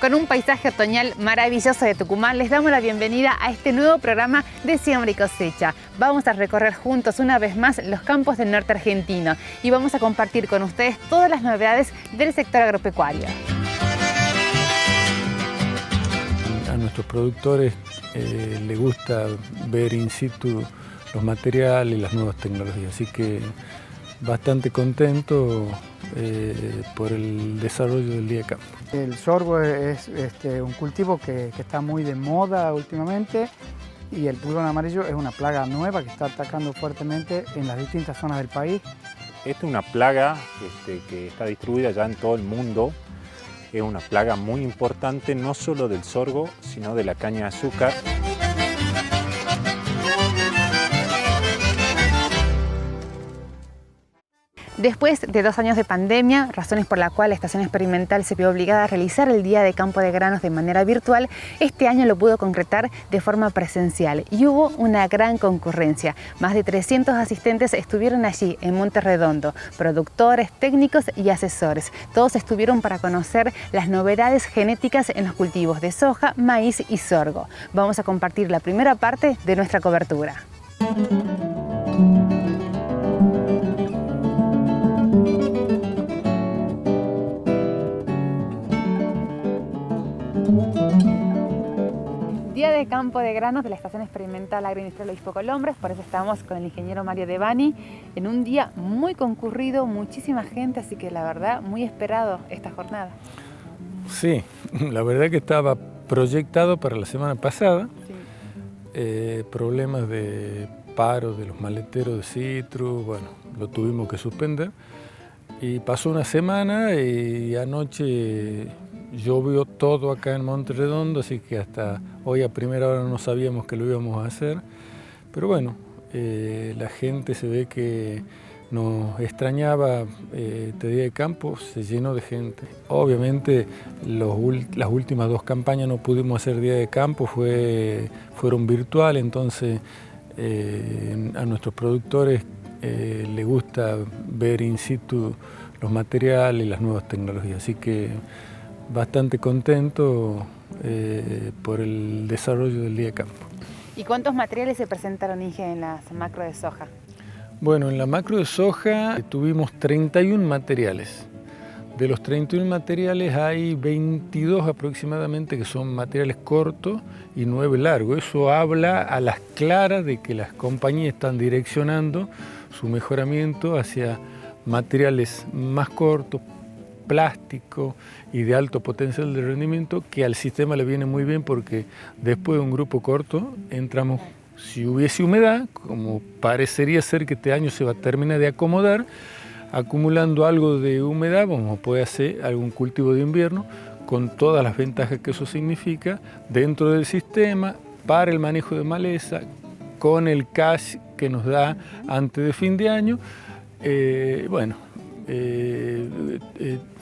Con un paisaje otoñal maravilloso de Tucumán, les damos la bienvenida a este nuevo programa de Siembra y Cosecha. Vamos a recorrer juntos una vez más los campos del norte argentino y vamos a compartir con ustedes todas las novedades del sector agropecuario. A nuestros productores les gusta ver in situ los materiales y las nuevas tecnologías, así que bastante contento por el desarrollo del Día de Campo. El sorgo es un cultivo que está muy de moda últimamente y el pulgón amarillo es una plaga nueva que está atacando fuertemente en las distintas zonas del país. Esta es una plaga que está distribuida ya en todo el mundo. Es una plaga muy importante no solo del sorgo, sino de la caña de azúcar. Después de 2 años de pandemia, razones por la cual la Estación Experimental se vio obligada a realizar el Día de Campo de Granos de manera virtual, este año lo pudo concretar de forma presencial y hubo una gran concurrencia. Más de 300 asistentes estuvieron allí en Monte Redondo, productores, técnicos y asesores. Todos estuvieron para conocer las novedades genéticas en los cultivos de soja, maíz y sorgo. Vamos a compartir la primera parte de nuestra cobertura. Día de Campo de Granos de la Estación Experimental Agroindustrial Obispo Colombres, por eso estamos con el ingeniero Mario Devani en un día muy concurrido, muchísima gente, así que la verdad muy esperado esta jornada. Sí, la verdad que estaba proyectado para la semana pasada, sí. Problemas de paro de los maleteros de citrus, bueno, lo tuvimos que suspender y pasó una semana y anoche llovió todo acá en Monte Redondo, así que hasta hoy a primera hora no sabíamos que lo íbamos a hacer. Pero bueno, la gente se ve que nos extrañaba este Día de Campo, se llenó de gente. Obviamente las últimas 2 campañas no pudimos hacer Día de Campo, fueron virtuales, entonces a nuestros productores les gusta ver in situ los materiales y las nuevas tecnologías, así que bastante contento por el desarrollo del Día de Campo. ¿Y cuántos materiales se presentaron, Inge, en las macro de soja? Bueno, en la macro de soja tuvimos 31 materiales. De los 31 materiales hay 22 aproximadamente que son materiales cortos y 9 largos. Eso habla a las claras de que las compañías están direccionando su mejoramiento hacia materiales más cortos, plástico y de alto potencial de rendimiento, que al sistema le viene muy bien porque después de un grupo corto entramos, si hubiese humedad, como parecería ser que este año se va a terminar de acomodar, acumulando algo de humedad, vamos a poder hacer algún cultivo de invierno con todas las ventajas que eso significa dentro del sistema, para el manejo de maleza, con el cash que nos da antes de fin de año.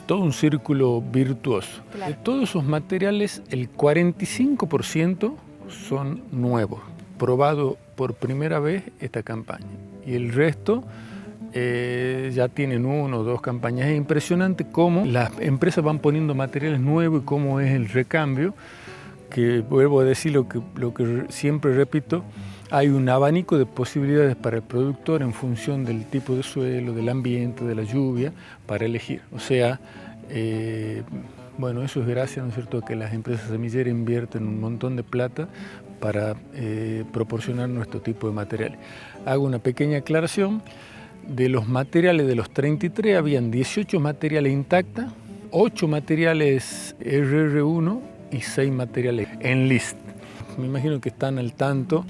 Todo un círculo virtuoso. Claro. De todos esos materiales, el 45% son nuevos, probado por primera vez esta campaña. Y el resto ya tienen 1 o 2 campañas. Es impresionante cómo las empresas van poniendo materiales nuevos y cómo es el recambio, que vuelvo a decir lo que siempre repito, hay un abanico de posibilidades para el productor en función del tipo de suelo, del ambiente, de la lluvia, para elegir. O sea, bueno, eso es gracias, ¿no es cierto?, a que las empresas semilleras invierten un montón de plata para proporcionar nuestro tipo de materiales. Hago una pequeña aclaración. De los materiales de los 33 habían 18 materiales intactos, 8 materiales RR1 y 6 materiales Enlist. Me imagino que están al tanto.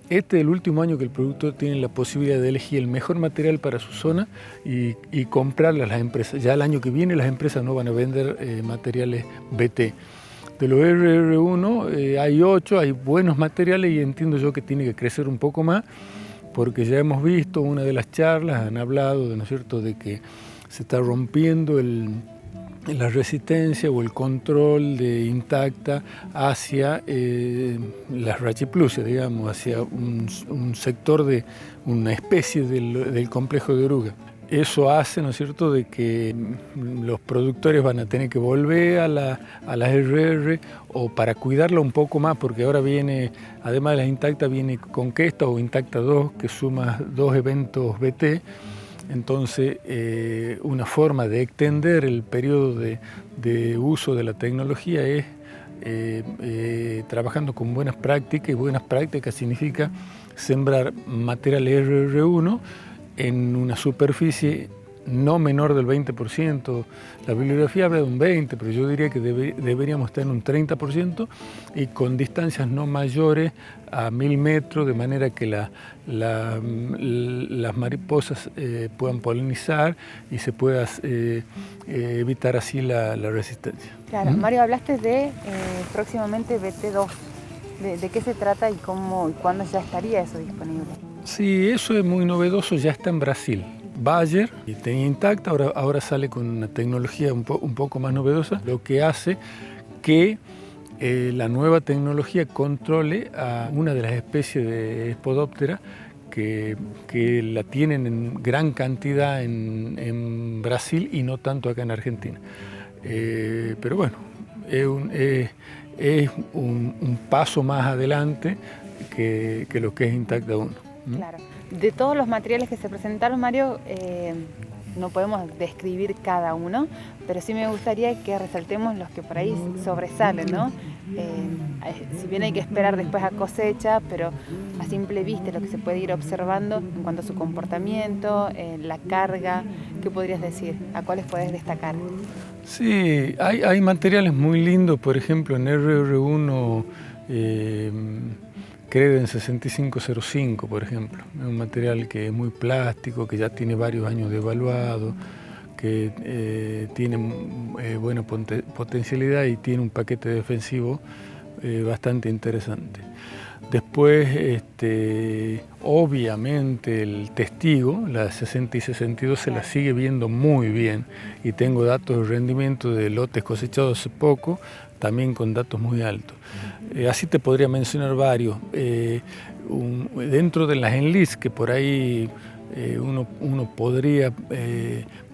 Este es el último año que el productor tiene la posibilidad de elegir el mejor material para su zona y comprarle a las empresas. Ya el año que viene las empresas no van a vender materiales BT. De los RR1 hay 8, hay buenos materiales y entiendo yo que tiene que crecer un poco más, porque ya hemos visto una de las charlas, han hablado, ¿no es cierto?, de que se está rompiendo la resistencia o el control de intacta hacia las rachiplusias, digamos, hacia un sector de una especie del complejo de oruga. Eso hace, ¿no es cierto?, de que los productores van a tener que volver a las RR o para cuidarla un poco más, porque ahora viene, además de las Intacta, viene Conquesta o Intacta 2, que suma 2 eventos BT. Entonces, una forma de extender el periodo de uso de la tecnología es trabajando con buenas prácticas, y buenas prácticas significa sembrar material RR1 en una superficie no menor del 20%. La bibliografía habla de un 20%, pero yo diría que deberíamos estar en un 30% y con distancias no mayores a 1000 metros, de manera que las mariposas puedan polinizar y se pueda evitar así la resistencia. Claro, Mario, hablaste de próximamente BT2. ¿De qué se trata y cómo y cuándo ya estaría eso disponible? Sí, eso es muy novedoso, ya está en Brasil. Bayer tenía Intacta, ahora sale con una tecnología un poco más novedosa, lo que hace que la nueva tecnología controle a una de las especies de Spodoptera que la tienen en gran cantidad en Brasil y no tanto acá en Argentina. Pero bueno, es un paso más adelante que lo que es Intacta 1. Claro. De todos los materiales que se presentaron, Mario, no podemos describir cada uno, pero sí me gustaría que resaltemos los que por ahí sobresalen, ¿no? Si bien hay que esperar después a cosecha, pero a simple vista lo que se puede ir observando en cuanto a su comportamiento, la carga, ¿qué podrías decir? ¿A cuáles podés destacar? Sí, hay materiales muy lindos, por ejemplo en RR1 Creden 6505, por ejemplo. Es un material que es muy plástico, que ya tiene varios años de evaluado, que tiene buena potencialidad y tiene un paquete defensivo bastante interesante. Después, obviamente, el testigo, la 60 y 62, se la sigue viendo muy bien y tengo datos de rendimiento de lotes cosechados hace poco, también con datos muy altos. Así te podría mencionar varios. Dentro de las Enlist, que por ahí uno podría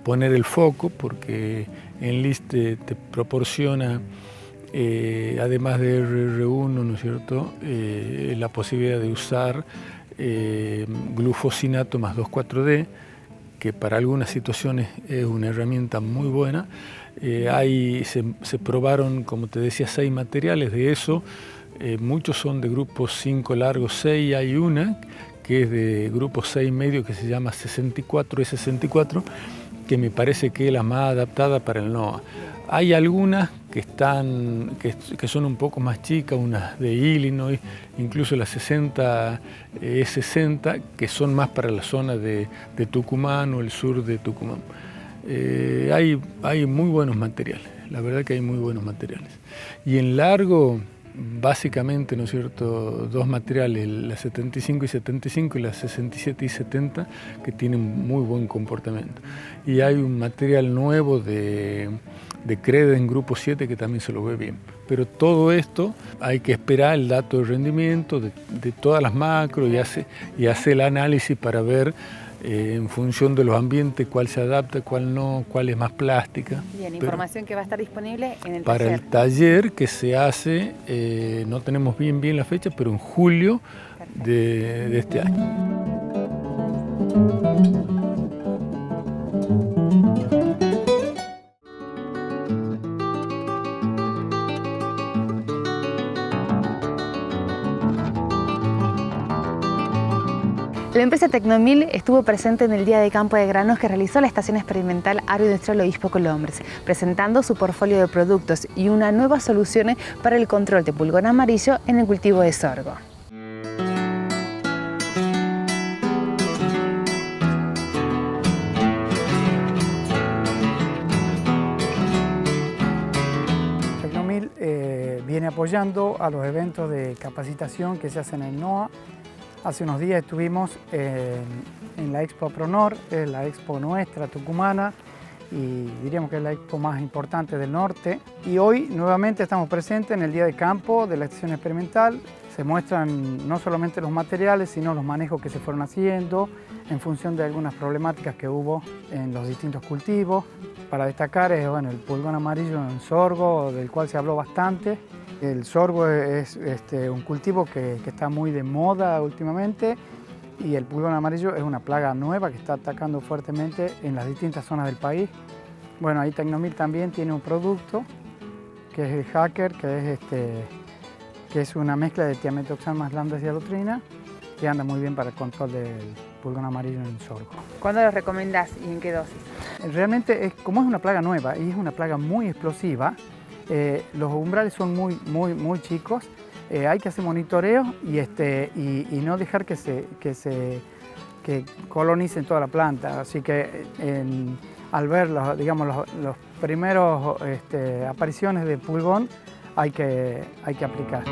poner el foco, porque Enlist te proporciona, además de RR1, ¿no es cierto?, la posibilidad de usar glufosinato más 2,4-D, que para algunas situaciones es una herramienta muy buena. Se probaron, como te decía, 6 materiales. De eso, muchos son de grupo 5 largo 6, y hay una que es de grupo 6 medio que se llama 64E64, que me parece que es la más adaptada para el NOA. Hay algunas que son un poco más chicas, unas de Illinois, incluso las 60E60, que son más para la zona de Tucumán o el sur de Tucumán. Hay muy buenos materiales, la verdad que hay muy buenos materiales. Y en largo, básicamente, ¿no es cierto?, 2 materiales, la 75 y 75 y la 67 y 70, que tienen muy buen comportamiento. Y hay un material nuevo de Creden grupo 7 que también se lo ve bien. Pero todo esto hay que esperar el dato de rendimiento de todas las macros y hacer el análisis para ver en función de los ambientes cuál se adapta, cuál no, cuál es más plástica. Bien, información que va a estar disponible en el para taller. El taller que se hace, no tenemos bien la fecha, pero en julio de este año. La empresa Tecnomil estuvo presente en el Día de Campo de Granos que realizó la Estación Experimental Agroindustrial Obispo Colombres, presentando su portfolio de productos y una nueva solución para el control de pulgón amarillo en el cultivo de sorgo. Tecnomil viene apoyando a los eventos de capacitación que se hacen en NOA. Hace unos días estuvimos en la Expo Pronor, es la expo nuestra tucumana y diríamos que es la expo más importante del norte. Y hoy nuevamente estamos presentes en el Día de Campo de la Estación Experimental, Se muestran no solamente los materiales, sino los manejos que se fueron haciendo en función de algunas problemáticas que hubo en los distintos cultivos. Para destacar es bueno, el pulgón amarillo en sorgo, del cual se habló bastante. El sorgo es un cultivo que está muy de moda últimamente y el pulgón amarillo es una plaga nueva que está atacando fuertemente en las distintas zonas del país. Bueno, ahí Tecnomil también tiene un producto que es el Hacker, que es una mezcla de tiametoxam más lambda y alotrina, que anda muy bien para el control del pulgón amarillo en el sorgo. ¿Cuándo lo recomendás y en qué dosis? Realmente, como es una plaga nueva y es una plaga muy explosiva, los umbrales son muy chicos, hay que hacer monitoreo y no dejar que colonicen toda la planta. Así que al ver los primeros apariciones de pulgón hay que aplicar.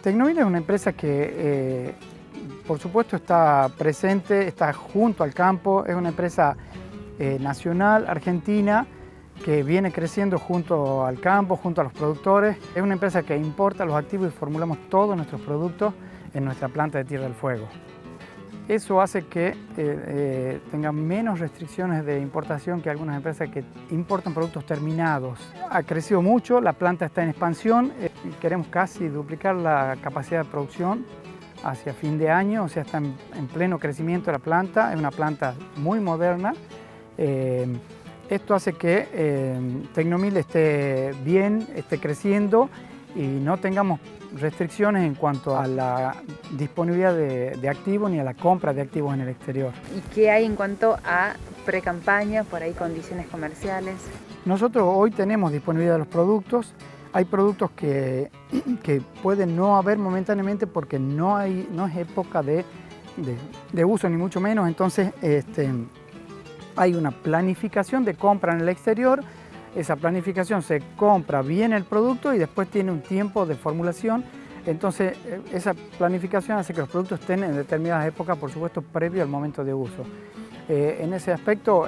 Tecnomil es una empresa que por supuesto está presente, está junto al campo, es una empresa nacional, argentina, que viene creciendo junto al campo, junto a los productores. Es una empresa que importa los activos y formulamos todos nuestros productos en nuestra planta de Tierra del Fuego. Eso hace que tengan menos restricciones de importación que algunas empresas que importan productos terminados. Ha crecido mucho, la planta está en expansión, queremos casi duplicar la capacidad de producción hacia fin de año, o sea, está en pleno crecimiento la planta, es una planta muy moderna. Esto hace que Tecnomil esté bien, esté creciendo y no tengamos restricciones en cuanto a la disponibilidad de activos ni a la compra de activos en el exterior. ¿Y qué hay en cuanto a pre-campaña, por ahí condiciones comerciales? Nosotros hoy tenemos disponibilidad de los productos. Hay productos que pueden no haber momentáneamente porque no es época de uso ni mucho menos, entonces hay una planificación de compra en el exterior. Esa planificación se compra bien el producto y después tiene un tiempo de formulación. Entonces, esa planificación hace que los productos estén en determinadas épocas, por supuesto, previo al momento de uso. En ese aspecto,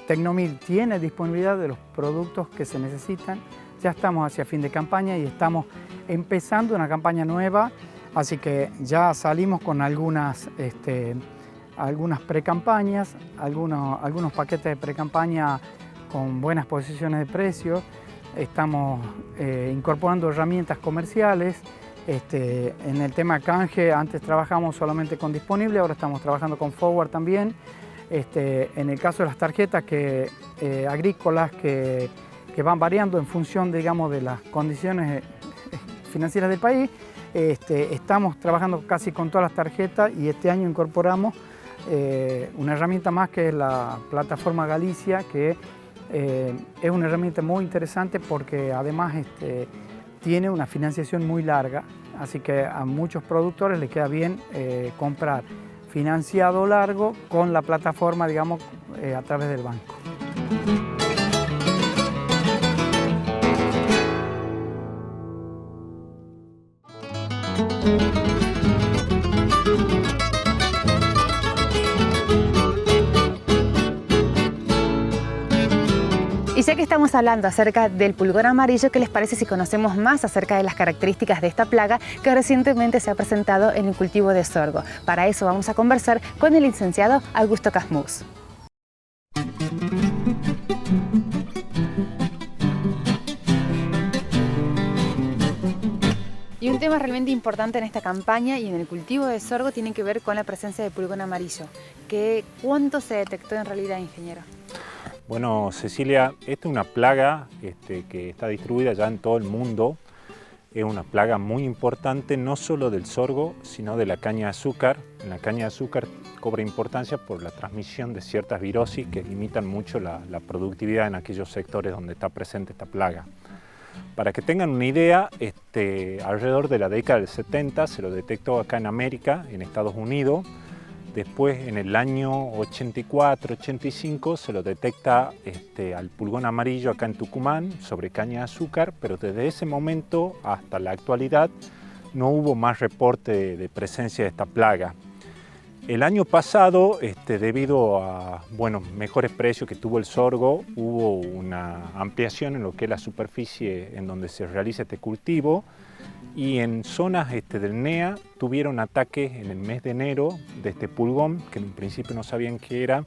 Tecnomil tiene disponibilidad de los productos que se necesitan. Ya estamos hacia fin de campaña y estamos empezando una campaña nueva, así que ya salimos con algunas pre-campañas, algunos paquetes de pre-campaña con buenas posiciones de precios. Estamos incorporando herramientas comerciales. En el tema canje, antes trabajamos solamente con disponible, ahora estamos trabajando con forward también. En el caso de las tarjetas agrícolas que van variando en función, digamos, de las condiciones financieras del país, estamos trabajando casi con todas las tarjetas y este año incorporamos una herramienta más que es la plataforma Galicia, que es una herramienta muy interesante porque además tiene una financiación muy larga, así que a muchos productores les queda bien comprar financiado largo con la plataforma, digamos, a través del banco. Y ya que estamos hablando acerca del pulgón amarillo, ¿qué les parece si conocemos más acerca de las características de esta plaga que recientemente se ha presentado en el cultivo de sorgo? Para eso vamos a conversar con el licenciado Augusto Casmus. Y un tema realmente importante en esta campaña y en el cultivo de sorgo tiene que ver con la presencia de pulgón amarillo. ¿Cuánto se detectó en realidad, ingeniero? Bueno, Cecilia, esta es una plaga que está distribuida ya en todo el mundo. Es una plaga muy importante, no solo del sorgo, sino de la caña de azúcar. En la caña de azúcar cobra importancia por la transmisión de ciertas virosis que limitan mucho la productividad en aquellos sectores donde está presente esta plaga. Para que tengan una idea, alrededor de la década del 70 se lo detectó acá en América, en Estados Unidos. Después, en el año 84-85, se lo detecta al pulgón amarillo acá en Tucumán, sobre caña de azúcar, pero desde ese momento hasta la actualidad no hubo más reporte de presencia de esta plaga. El año pasado, debido a mejores precios que tuvo el sorgo, hubo una ampliación en lo que es la superficie en donde se realiza este cultivo, y en zonas del NEA tuvieron ataques en el mes de enero de este pulgón, que en un principio no sabían qué era.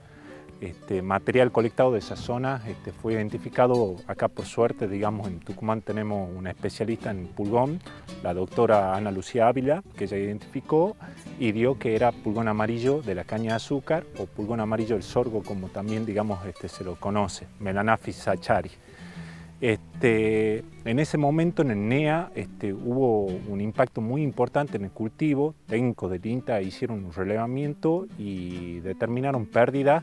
Material colectado de esa zona fue identificado acá, por suerte, digamos, en Tucumán tenemos una especialista en pulgón, la doctora Ana Lucía Ávila, que ella identificó y dio que era pulgón amarillo de la caña de azúcar, o pulgón amarillo del sorgo, como también, digamos, se lo conoce, Melanaphis sachari. En ese momento en el NEA hubo un impacto muy importante en el cultivo. Técnicos del INTA hicieron un relevamiento y determinaron pérdidas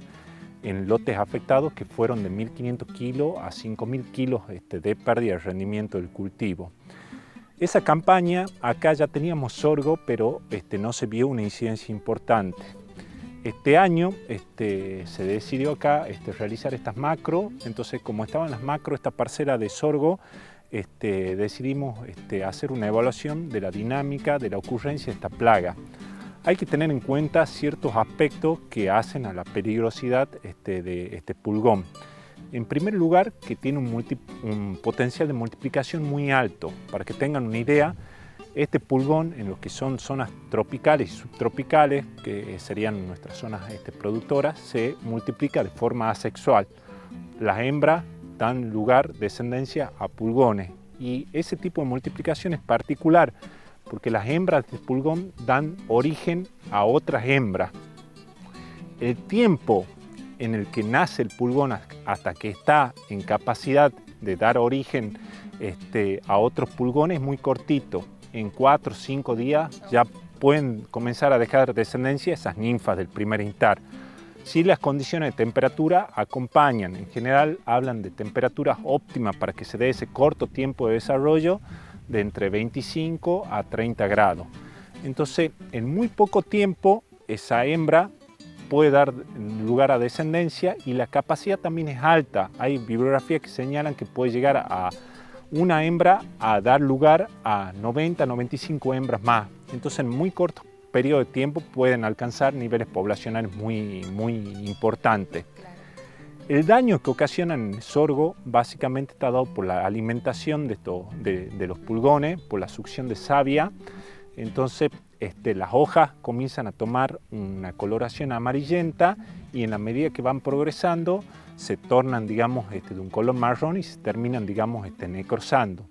en lotes afectados que fueron de 1.500 kilos a 5.000 kilos de pérdida de rendimiento del cultivo. Esa campaña, acá ya teníamos sorgo, pero no se vio una incidencia importante. Este año se decidió acá realizar estas macro, entonces como estaban las macro, esta parcela de sorgo, decidimos hacer una evaluación de la dinámica de la ocurrencia de esta plaga. Hay que tener en cuenta ciertos aspectos que hacen a la peligrosidad de este pulgón. En primer lugar, que tiene un potencial de multiplicación muy alto. Para que tengan una idea, este pulgón en lo que son zonas tropicales y subtropicales, que serían nuestras zonas productoras, se multiplica de forma asexual. Las hembras dan lugar, descendencia, a pulgones, y ese tipo de multiplicación es particular porque las hembras de pulgón dan origen a otras hembras. El tiempo en el que nace el pulgón hasta que está en capacidad de dar origen a otros pulgones es muy cortito. En 4 o 5 días ya pueden comenzar a dejar descendencia esas ninfas del primer instar. Si las condiciones de temperatura acompañan, en general hablan de temperaturas óptimas para que se dé ese corto tiempo de desarrollo, de entre 25 a 30 grados. Entonces, en muy poco tiempo, esa hembra puede dar lugar a descendencia, y la capacidad también es alta. Hay bibliografías que señalan que puede llegar a una hembra a dar lugar a 90, 95 hembras más. Entonces, en muy corto periodo de tiempo pueden alcanzar niveles poblacionales muy importantes. El daño que ocasionan el sorgo básicamente está dado por la alimentación de los pulgones, por la succión de savia. Entonces las hojas comienzan a tomar una coloración amarillenta, y en la medida que van progresando se tornan, digamos, de un color marrón y se terminan, digamos, necrosando.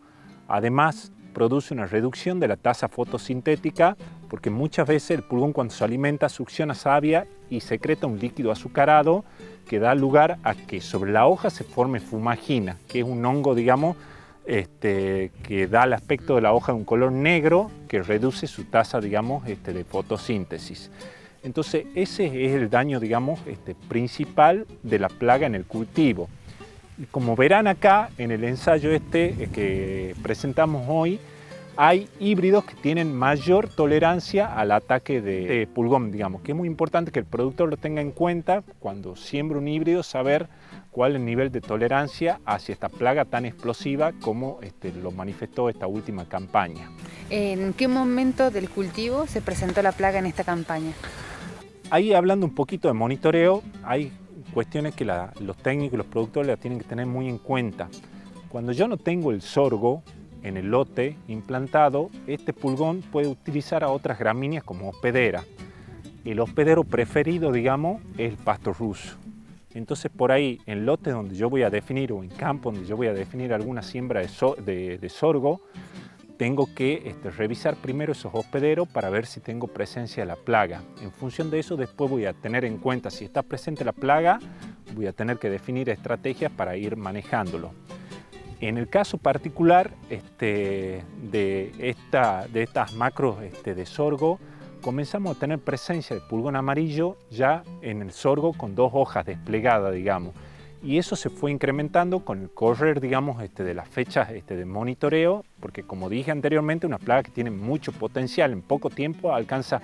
Además, produce una reducción de la tasa fotosintética, porque muchas veces el pulgón, cuando se alimenta, succiona savia y secreta un líquido azucarado que da lugar a que sobre la hoja se forme fumagina, que es un hongo, digamos, que da el aspecto de la hoja de un color negro, que reduce su tasa, digamos, de fotosíntesis. Entonces, ese es el daño, digamos, principal de la plaga en el cultivo. Y como verán acá en el ensayo que presentamos hoy, hay híbridos que tienen mayor tolerancia al ataque de pulgón, digamos, que es muy importante que el productor lo tenga en cuenta cuando siembra un híbrido, saber cuál es el nivel de tolerancia hacia esta plaga tan explosiva como lo manifestó esta última campaña. ¿En qué momento del cultivo se presentó la plaga en esta campaña? Ahí, hablando un poquito de monitoreo, hay cuestiones que los técnicos y los productores la tienen que tener muy en cuenta. Cuando yo no tengo el sorgo en el lote implantado, este pulgón puede utilizar a otras gramíneas como hospedera. El hospedero preferido, digamos, es el pasto ruso. Entonces, por ahí, en lotes donde yo voy a definir, o en campos donde yo voy a definir alguna siembra de sorgo, tengo que revisar primero esos hospederos para ver si tengo presencia de la plaga. En función de eso, después voy a tener en cuenta si está presente la plaga, voy a tener que definir estrategias para ir manejándolo. En el caso particular de estas macros de sorgo, comenzamos a tener presencia de pulgón amarillo ya en el sorgo con 2 hojas desplegadas, digamos. Y eso se fue incrementando con el correr, digamos, de las fechas de monitoreo, porque, como dije anteriormente, una plaga que tiene mucho potencial, en poco tiempo alcanza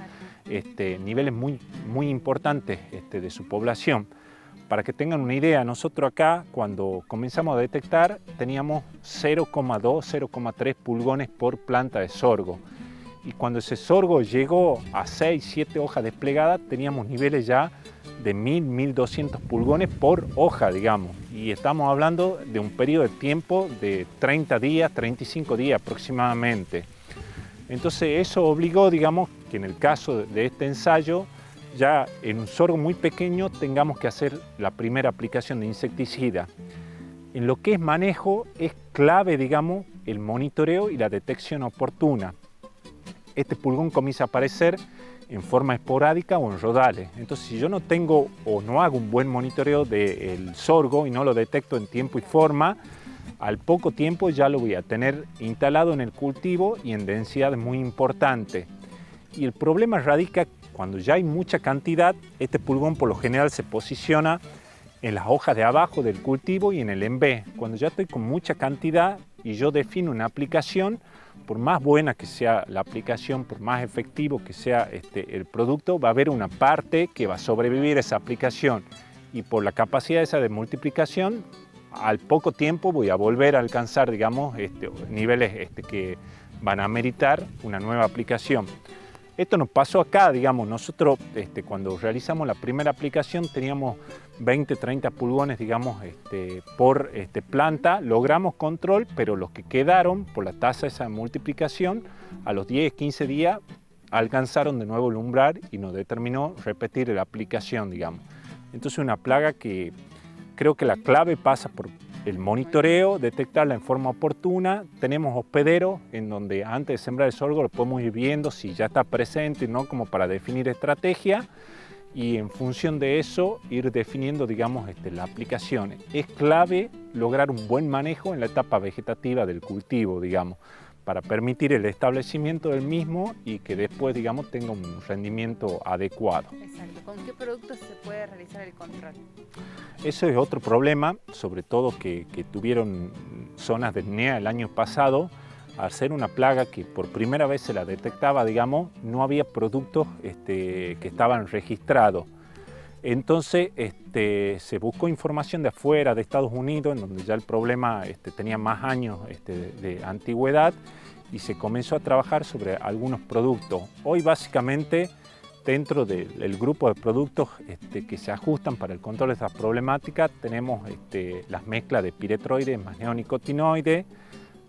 niveles muy importantes de su población. Para que tengan una idea, nosotros acá, cuando comenzamos a detectar, teníamos 0,2, 0,3 pulgones por planta de sorgo. y cuando ese sorgo llegó a 6, 7 hojas desplegadas, teníamos niveles ya de 1000, 1200 pulgones por hoja, digamos. Y estamos hablando de un periodo de tiempo de 30 días, 35 días aproximadamente. Entonces eso obligó, digamos, que en el caso de este ensayo, ya en un sorgo muy pequeño tengamos que hacer la primera aplicación de insecticida. En lo que es manejo es clave, digamos, el monitoreo y la detección oportuna. Este pulgón comienza a aparecer en forma esporádica o en rodales. Entonces, si yo no tengo o no hago un buen monitoreo del sorgo y no lo detecto en tiempo y forma, al poco tiempo ya lo voy a tener instalado en el cultivo y en densidad muy importante. Y el problema radica cuando ya hay mucha cantidad. Este pulgón por lo general se posiciona en las hojas de abajo del cultivo y en el envé. Cuando ya estoy con mucha cantidad y yo defino una aplicación, por más buena que sea la aplicación, por más efectivo que sea el producto, va a haber una parte que va a sobrevivir esa aplicación, y por la capacidad esa de multiplicación, al poco tiempo voy a volver a alcanzar, digamos, niveles que van a meritar una nueva aplicación. Esto nos pasó acá, digamos, nosotros cuando realizamos la primera aplicación teníamos 20, 30 pulgones, digamos, por planta. Logramos control, pero los que quedaron por la tasa esa de multiplicación, a los 10, 15 días alcanzaron de nuevo el umbral y nos determinó repetir la aplicación, digamos. Entonces una plaga que creo que la clave pasa por el monitoreo, detectarla en forma oportuna. Tenemos hospederos en donde antes de sembrar el sorgo lo podemos ir viendo si ya está presente, ¿no? Como para definir estrategia, y en función de eso ir definiendo, digamos, la aplicación. Es clave lograr un buen manejo en la etapa vegetativa del cultivo, digamos, para permitir el establecimiento del mismo y que después, digamos, tenga un rendimiento adecuado. Exacto. ¿Con qué productos se puede realizar el control? Eso es otro problema, sobre todo que tuvieron zonas de NEA el año pasado. Al ser una plaga que por primera vez se la detectaba, digamos, no había productos que estaban registrados. Entonces se buscó información de afuera, de Estados Unidos, en donde ya el problema tenía más años de antigüedad, y se comenzó a trabajar sobre algunos productos. Hoy básicamente dentro del grupo de productos que se ajustan para el control de estas problemáticas tenemos las mezclas de piretroides más neonicotinoides,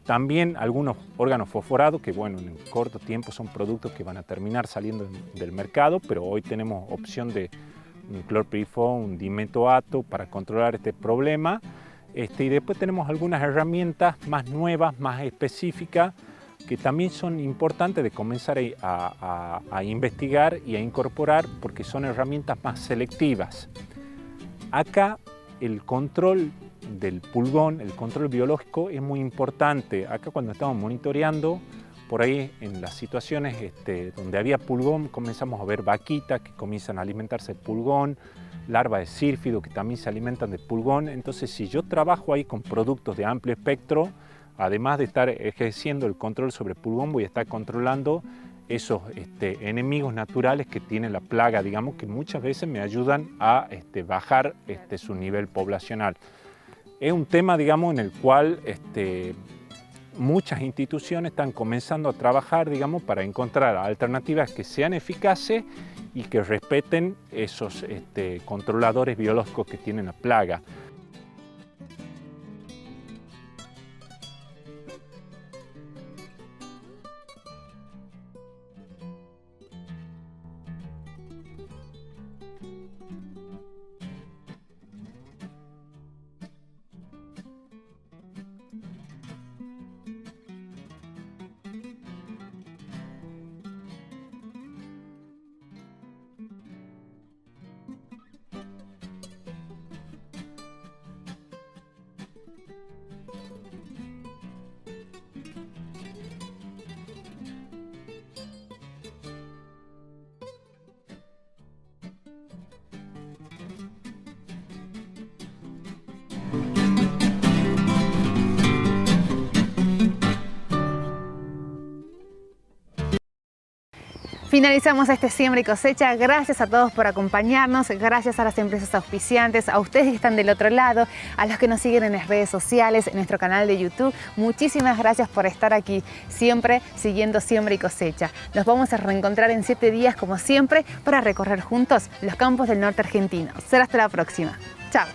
también algunos órganos fosforados que, bueno, en corto tiempo son productos que van a terminar saliendo del mercado, pero hoy tenemos opción de un clorpirifos, un dimetoato para controlar este problema. Y después tenemos algunas herramientas más nuevas, más específicas, que también son importantes de comenzar a investigar y a incorporar, porque son herramientas más selectivas. Acá el control del pulgón, el control biológico es muy importante. Acá cuando estamos monitoreando, por ahí en las situaciones donde había pulgón, comenzamos a ver vaquitas que comienzan a alimentarse de pulgón, larvas de sírfido que también se alimentan de pulgón. Entonces, si yo trabajo ahí con productos de amplio espectro, además de estar ejerciendo el control sobre pulgón, voy a estar controlando esos enemigos naturales que tiene la plaga, digamos, que muchas veces me ayudan a bajar su nivel poblacional. Es un tema, digamos, en el cual muchas instituciones están comenzando a trabajar, digamos, para encontrar alternativas que sean eficaces y que respeten esos controladores biológicos que tienen la plaga. Finalizamos este Siembra y Cosecha. Gracias a todos por acompañarnos, gracias a las empresas auspiciantes, a ustedes que están del otro lado, a los que nos siguen en las redes sociales, en nuestro canal de YouTube. Muchísimas gracias por estar aquí, siempre siguiendo Siembra y Cosecha. Nos vamos a reencontrar en 7 días, como siempre, para recorrer juntos los campos del norte argentino. Será hasta la próxima. Chao.